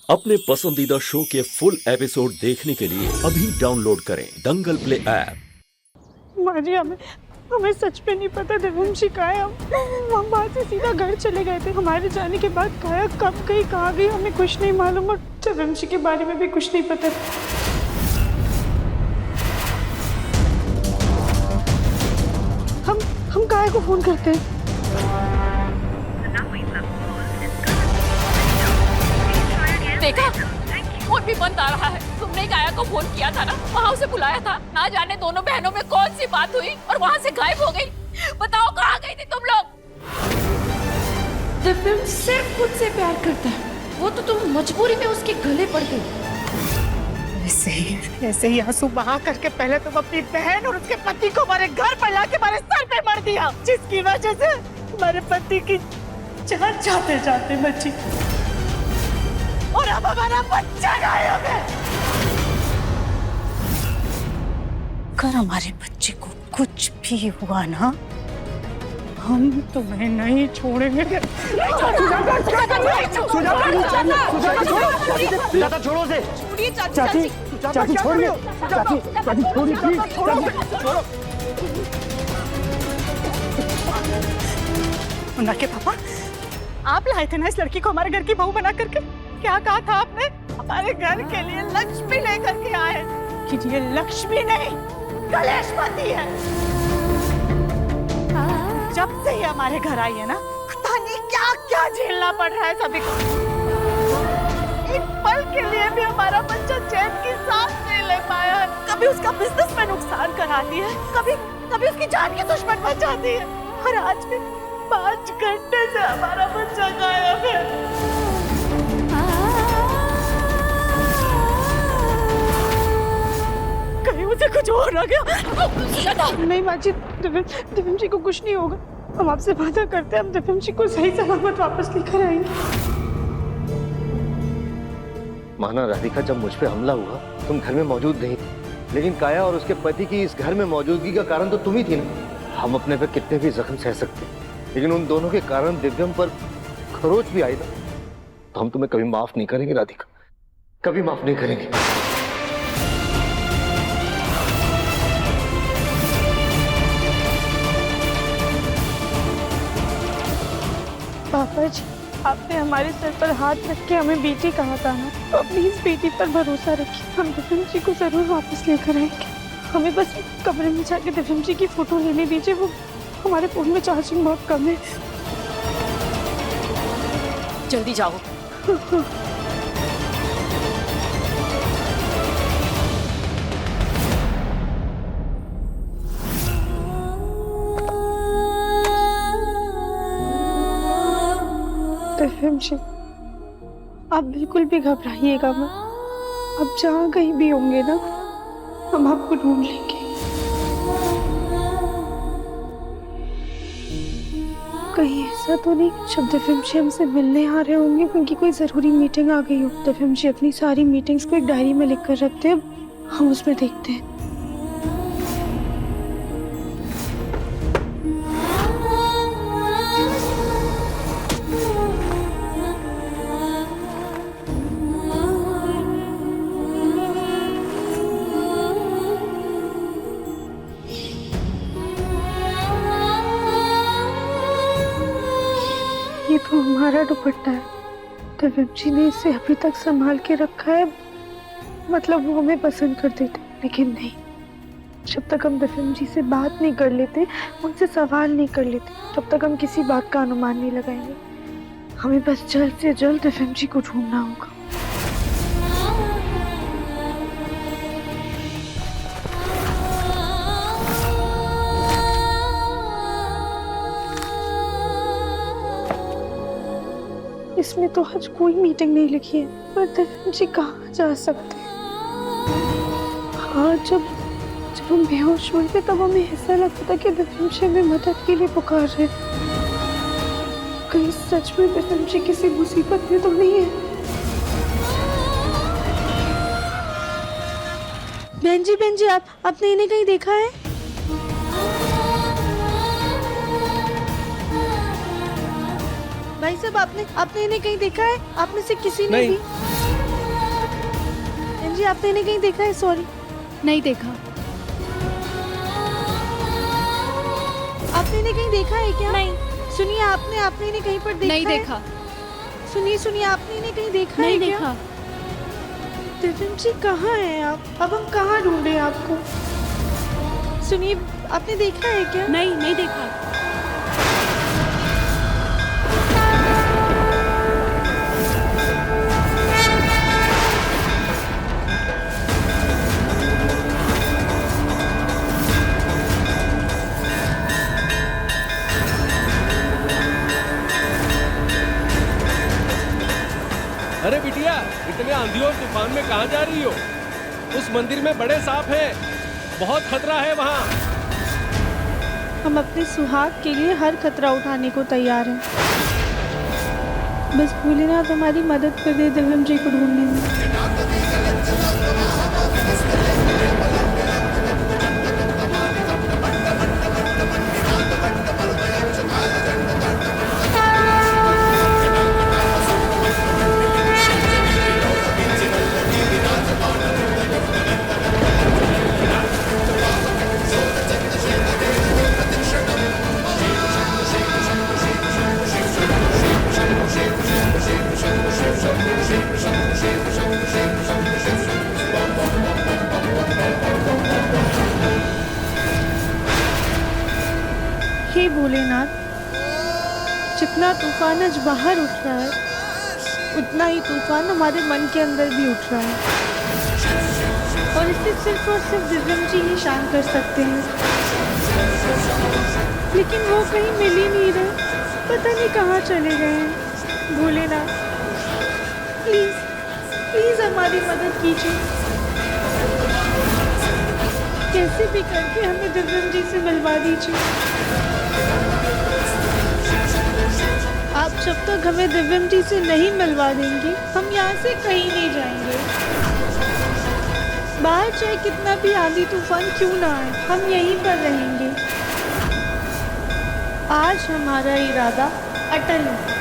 अपने पसंदीदा शो के फुल एपिसोड देखने के लिए अभी डाउनलोड करें दंगल प्ले ऐप। माँ जी हमें हमें सच में नहीं पता दिव्यांशी कहाँ है। हम वहाँ से सीधा घर चले गए थे। हमारे जाने के बाद काया कब गई कहाँ गई हमें कुछ नहीं मालूम और दिव्यांशी के बारे में भी कुछ नहीं पता। हम काया को फोन करते हैं। देखा फोन भी बंद आ रहा है। तुमने काया को फोन किया था ना, वहाँ उसे बुलाया था। ना जाने दोनों बहनों में कौन सी बात हुई और वहाँ से गायब हो गई। बताओ कहाँ गई थी तुम लोग? दिव्यम सिर्फ खुद से प्यार करता है, वो तो तुम मजबूरी में उसके गले पड़ गई। ऐसे ही आंसू बहा करके पहले तुम अपनी बहन और उसके पति को हमारे घर पर लाके हमारे सर पे मार दिया, जिसकी वजह से हमारे पति की जान जाते जाते बची और अब हमारा बच्चा गायब है। अगर हमारे बच्चे को कुछ भी हुआ ना, हम तुम्हें नहीं छोड़ेंगे। सुजाता छोड़ो उसे। चाची चाची छोड़िए। चाची छोड़िए प्लीज। छोड़ो। मुन्ना के पापा, आप लाए थे ना इस लड़की को हमारे घर की बहू बना करके। क्या कहा था आपने? हमारे घर के लिए लक्ष्मी लेकर के आए कि ये लक्ष्मी नहीं कलेशपति है। जब से ही हमारे घर आई है ना, पता नहीं क्या क्या झेलना पड़ रहा है सभी को। एक पल के लिए भी हमारा बच्चा चैन की सांस नहीं ले पाया है। कभी उसका बिजनेस में नुकसान कराती है, कभी उसकी जान की दुश्मन बन जाती है और आज भी 5 घंटे से हमारा बच्चा गायब है। कहीं उसे कुछ हो ना गया। नहीं माँ जी, दिव्यांशी को कुछ नहीं होगा। हम आपसे वादा करते हैं, हम दिव्यांशी को सही सलामत वापस लेकर आएंगे। माना राधिका, जब मुझ पे हमला हुआ तुम घर में मौजूद नहीं थी, लेकिन काया और उसके पति की इस घर में मौजूदगी का कारण तो तुम ही थी ना। हम अपने पे कितने भी जख्म सह सकते, लेकिन उन दोनों के कारण दिव्यम पर खरोच भी आई ना, तो हम तुम्हें कभी माफ नहीं करेंगे राधिका, कभी माफ नहीं करेंगे। पापा जी, आपने हमारे सर पर हाथ रख के हमें बेटी कहा था ना, तो अपनी इस बेटी पर भरोसा रखिए। हम दिव्यांशी को जरूर वापस लेकर आएंगे। हमें बस कमरे में जाके दिव्यांशी की फोटो लेने दीजिए। वो हमारे फोन में चार्जिंग बहुत कम है। जल्दी जाओ। दिव्यांशी, आप बिल्कुल भी घबराइएगा मत। आप जहाँ कहीं भी होंगे ना, हम आपको ढूंढ लेंगे। कहीं ऐसा तो नहीं जब दिव्यांशी हमसे मिलने आ रहे होंगे क्योंकि कोई जरूरी मीटिंग आ गई हो। दिव्यांशी अपनी सारी मीटिंग्स को एक डायरी में लिख कर रखते हैं, हम उसमें देखते हैं। ये तो हमारा दुपट्टा है। दिव्यांशी ने इसे अभी तक संभाल के रखा है, मतलब वो हमें पसंद कर देते। लेकिन नहीं, जब तक हम दिव्यांशी से बात नहीं कर लेते, उनसे सवाल नहीं कर लेते, तब तक हम किसी बात का अनुमान नहीं लगाएंगे। हमें बस जल्द से जल्द दिव्यांशी को ढूंढना होगा। इसमें तो आज कोई मीटिंग नहीं लिखी है, पर दिव्यांशी कहाँ जा सकते हैं? हाँ, जब हम बेहोश हुए थे तब हमें ऐसा लगता था कि दिव्यांशी हमें मदद के लिए पुकार रहे। कहीं सच में दिव्यांशी किसी मुसीबत में तो नहीं है? बहन जी, आपने इन्हें कहीं देखा है? भाई साहब, आपने इन्हें कहीं देखा है? आप में से किसी ने भी? जी आपने इन्हें कहीं देखा है? सॉरी, नहीं देखा। आपने इन्हें कहीं देखा है क्या? नहीं। सुनिए, आपने इन्हें कहीं पर देखा नहीं है? देखा। सुनिए, आपने इन्हें कहीं देखा नहीं है क्या? देखा। दिव्यम जी कहाँ हैं आप? अब हम कहाँ ढूंढें आपको? सुनिए, आपने देखा है क्या? नहीं देखा। अरे बिटिया, इतने आंधी और तूफान में कहाँ जा रही हो? उस मंदिर में बड़े सांप हैं, बहुत खतरा है वहाँ। हम अपने सुहाग के लिए हर खतरा उठाने को तैयार हैं। बस भोलेनाथ हमारी मदद कर दे दिव्यम जी को ढूंढने में। हे भोलेनाथ, जितना तूफान आज बाहर उठ रहा है, उतना ही तूफान हमारे मन के अंदर भी उठ रहा है, और इसे सिर्फ और सिर्फ दिव्यम जी ही शांत कर सकते हैं। लेकिन वो कहीं मिल ही नहीं रहे, पता नहीं कहाँ चले गए हैं। भोलेनाथ, प्लीज हमारी मदद कीजिए। कैसे भी करके हमें दिव्यम जी से मिलवा दीजिए। आप जब तक हमें दिव्यम जी से नहीं मिलवा देंगे, हम यहाँ से कहीं नहीं जाएंगे। बाहर चाहे कितना भी आंधी तूफान क्यों ना आए, हम यहीं पर रहेंगे। आज हमारा इरादा अटल है।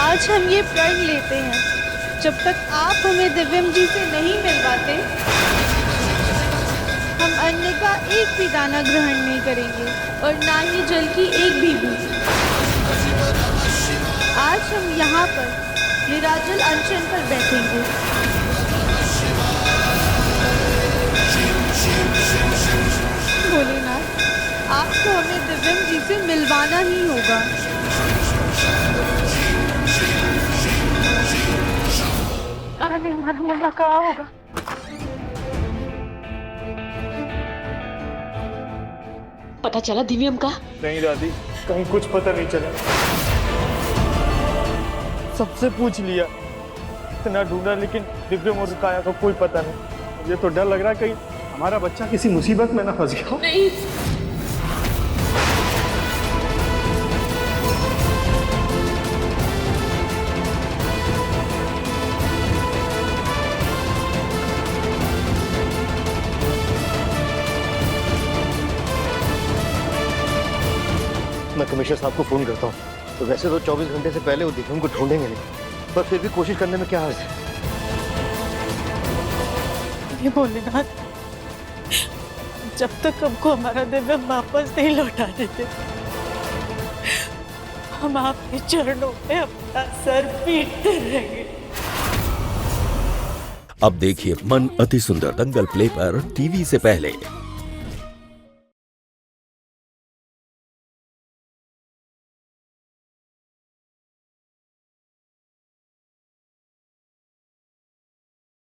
आज हम ये प्रण लेते हैं, जब तक आप हमें दिव्यम जी से नहीं मिलवाते, हम अन्न का एक भी दाना ग्रहण नहीं करेंगे और ना ही जल की एक भी बूंद। आज हम यहाँ पर निराजल अनशन पर बैठेंगे। भोलेनाथ, आपको हमें दिव्यम जी से मिलवाना ही होगा। हमारा मुन्ना कहाँ होगा? पता चला दिव्यम का? नहीं दादी, कहीं कुछ पता नहीं चला। सबसे पूछ लिया, इतना ढूंढा, लेकिन दिव्यम और काया का कोई पता नहीं। मुझे तो डर लग रहा है कहीं हमारा बच्चा किसी मुसीबत में ना फंस गया। नहीं, मैं कमिश्नर साहब को फोन करता हूँ। तो वैसे तो 24 घंटे से पहले वो दिव्यम को ढूंढेंगे नहीं, पर फिर भी कोशिश करने में क्या हर्ज है। ये भोलेनाथ, जब तक हमको हमारा दिव्यम वापस नहीं लौटा देते, हम आपके चरणों पे अपना सर पीटते रहेंगे। अब देखिए मन अति सुंदर दंगल प्ले पर टीवी से पहले।